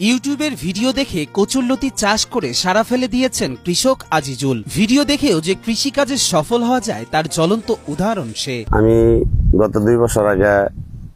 ইউটিউবের ভিডিও দেখে কচুরলতি চাষ করে সারা ফেলে দিয়েছেন কৃষক আজিজুল। ভিডিও দেখেও যে কৃষিকাজে সফল হওয়া যায় তার জ্বলন্ত উদাহরণ সে। আমি গত 2 বছর আগে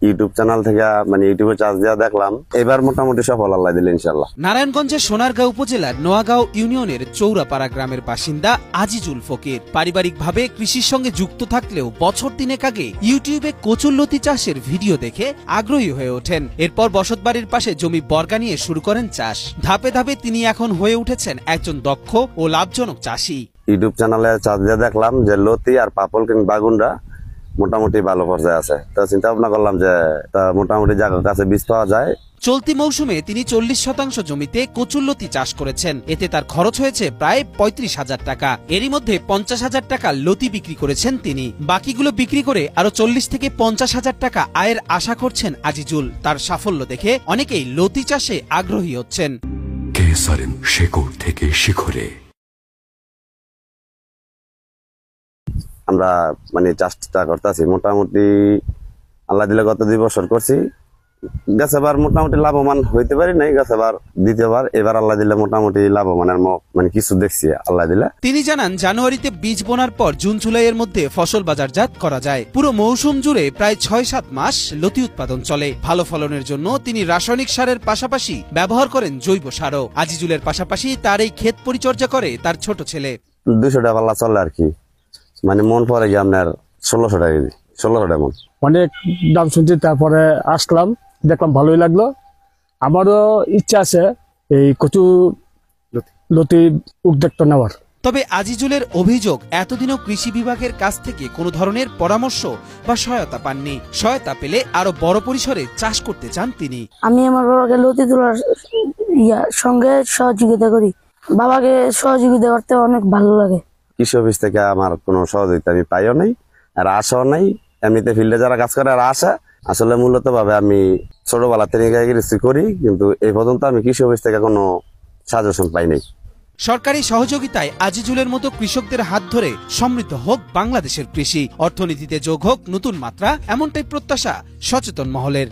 ইউটিউব চ্যানেল থেকে ইউটিউবে চাষ দেওয়া দেখলাম, এবার মোটামুটি সফল আল্লাহ দিল ইনশাআল্লাহ। নারায়ণগঞ্জের সোনারগাঁও উপজেলার নোয়াগাঁও ইউনিয়নের চৌরাপাড়া গ্রামের বাসিন্দা আজিজুল ফকির পারিবারিকভাবে কৃষির সঙ্গে যুক্ত থাকলেও বছর 3 আগে ইউটিউবে কচুরলতি চাষের ভিডিও দেখে আগ্রহী হয়ে ওঠেন। এরপর বসতবাড়ির পাশে জমি বর্গা নিয়ে শুরু করেন চাষ। ধাপে ধাপে তিনি এখন হয়ে উঠেছেন একজন দক্ষ ও লাভজনক চাষী। ইউটিউব চ্যানেলে চাষ দিয়ে দেখলাম যে লতি আর পাপল কিংবা বাগুনরা মোটামুটি ভালো পর্যায়ে আছে, তো চিন্তা ভাবনা করলাম যে মোটামুটি জায়গার কাছে বীজ পাওয়া যায়। চলতি মৌসুমে তিনি 40% জমিতে কচুরলতি চাষ করেছেন। এতে তার খরচ হয়েছে প্রায় 35,000 টাকা। এরই মধ্যে 50,000 টাকা লতি বিক্রি করেছেন তিনি। বাকিগুলো বিক্রি করে আরো 40 থেকে 50,000 টাকা আয়ের আশা করছেন আজিজুল। তার সাফল্য দেখে অনেকেই লতি চাষে আগ্রহী হচ্ছেন। কেসারেন শেকড় থেকে শিখরে আমরা চাষটা করতেছি মোটামুটি আল্লাহ দিলে গত 2 বছর করছি। গাছবার মোটামুটি লাভবান হইতে পারি নাই, গাছবার দ্বিতীয়বার এবার আল্লাহ দিলে মোটামুটি লাভবানের কিছু দেখছি আল্লাহ দিলে। তিনি জানান জানুয়ারিতে বীজ বোনার পর জুন জুলাইয়ের মধ্যে ফসল বাজারজাত করা যায়। পুরো মৌসুম জুড়ে প্রায় 6-7 মাস লতি উৎপাদন চলে। ভালো ফলনের জন্য তিনি রাসায়নিক সারের পাশাপাশি ব্যবহার করেন জৈব সারও। আজিজুলের পাশাপাশি তার এই ক্ষেত পরিচর্যা করে তার ছোট ছেলে। 200 টাকা পাল্লা চলে আর কি, মন পরে গিয়ে আপনার 1600 টাকা কেজি, 1600 টাকা মন। অনেক দাম শুনছি, তারপরে আসলাম, দেখলাম ভালোই লাগলো। আমারও ইচ্ছা আছে এই কচু লতি উদ্যোক্তা নেওয়ার। তবে আজিজুলের অভিযোগ, এতদিনও কৃষি বিভাগের কাছ থেকে কোনো ধরনের পরামর্শ বা সহায়তা পাননি। সহায়তা পেলে আরো বড় পরিসরে চাষ করতে চান তিনি। আমি আমার বাবাকে লতি তোলার সঙ্গে সহযোগিতা করি। বাবাকে সহযোগিতা করতে অনেক ভালো লাগে। কৃষি অফিস থেকে আমার কোনো সহযোগিতা আমি পাইও নাই, আর আশাও নাই। এমনিতে ফিল্ডে যারা কাজ করে আর আশা, আসলে মূলত ভাবে আমি ছোটবেলা থেকে গাইগিরি করি, কিন্তু এই পর্যন্ত আমি কৃষি অফিস থেকে কোনো সাজেশন পাই নাই। সরকারি সহযোগিতায় আজিজুলের মতো কৃষকদের হাত ধরে সমৃদ্ধ হোক বাংলাদেশের কৃষি, অর্থনীতিতে যোগ হোক নতুন মাত্রা, এমনটাই প্রত্যাশা সচেতন মহলের।